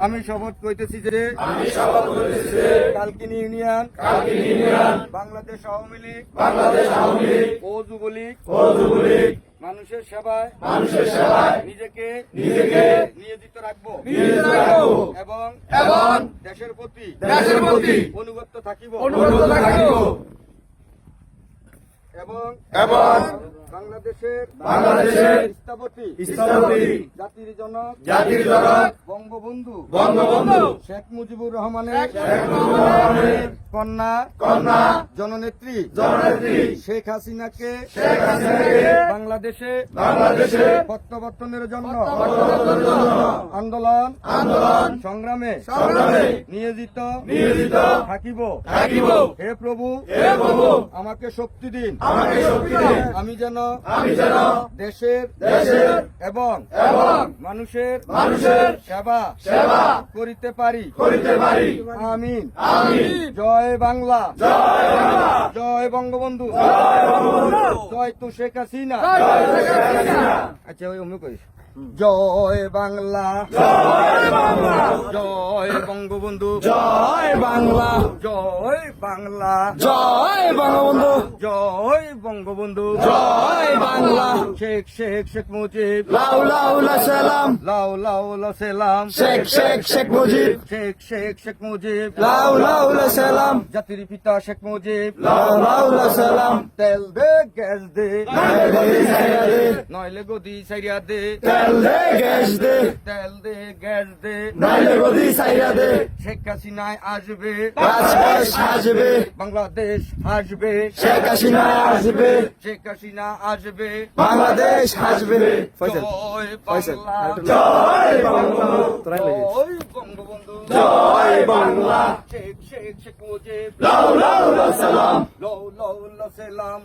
আমি শপথ করিতেছি যে কালকিনি ইউনিয়ন বাংলাদেশ আওয়ামী লীগ ও যুবলীগ মানুষের সেবায় নিজেকে নিয়োজিত রাখবো এবং দেশের প্রতি অনুগত থাকিব এবং বাংলাদেশের স্থপতি জাতির জনক বঙ্গবন্ধু শেখ মুজিবুর রহমানের কন্যা জননেত্রী শেখ হাসিনাকে বাংলাদেশে প্রত্যাবর্তনের জন্য আন্দোলন সংগ্রামে নিয়োজিত থাকিব। হে প্রভু আমাকে শক্তি দিন, আমি যেন দেশের এবং মানুষের সেবা করিতে পারি। আমিন। জয় বাংলা, জয় বঙ্গবন্ধু, জয় তো শেখ হাসিনা। আচ্ছা ওই অমনি করিস। জয় বাংলা, জয় বঙ্গবন্ধু, জয় বাংলা, জয় বাংলা, জয় বঙ্গবন্ধু, জয় বঙ্গবন্ধু, জয় বাংলা। শেখ মুজিব, লাউ লাউ লা সালাম, লাউ লাউ লা সালাম। শেখ মুজিব, শেখ মুজিব, লাউ লাউ লা সালাম, জাতির পিতা শেখ মুজিব, লাউ লাউ লা সালাম। তেল দে গ্যাস দে, নইলে গদি সাইরা নইলে গদি সাইরা দে, দে। তেল দে গ্যাস দে, তেল দে গ্যাস দে, নইলে গদি সাইরা দে। শেখ হাসিনায় আসবে, বাংলাদেশ হাসবে, বাংলাদেশ হাসবে, শেখ হাসিনা আসবে, শেখ হাসিনা আসবে। বাংলাদেশ হাসবে। জয় বাংলা, জয় বাংলা, জয় বঙ্গবন্ধু, জয় বাংলা। শেখ মুজিব, লাউ লাউ লা সালাম, লাউ লাউ লা সালাম।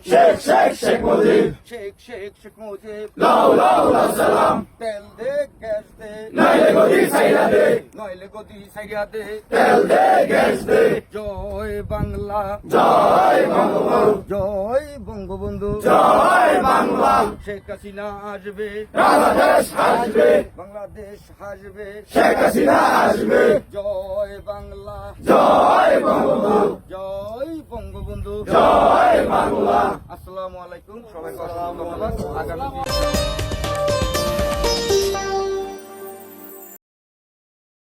শেখ মুজিব, শেখ মুজিব, লাউ লাউ লা সালাম। তেল দে গ্যাস দে, নইলে গদি সাইরা দে, নইলে গদি সাইরা দে। তেল দে গ্যাস দে। জয় বাংলা, জয় বঙ্গবন্ধু, জয় বঙ্গবন্ধু, জয় বাংলা। শেখ হাসিনা আসবে, বাংলাদেশ হাসবে, বাংলাদেশ হাসবে। শেখ হাসিনা আসবে। জয় বাংলা, জয় বঙ্গবন্ধু, জয় বঙ্গবন্ধু, জয় বাংলা।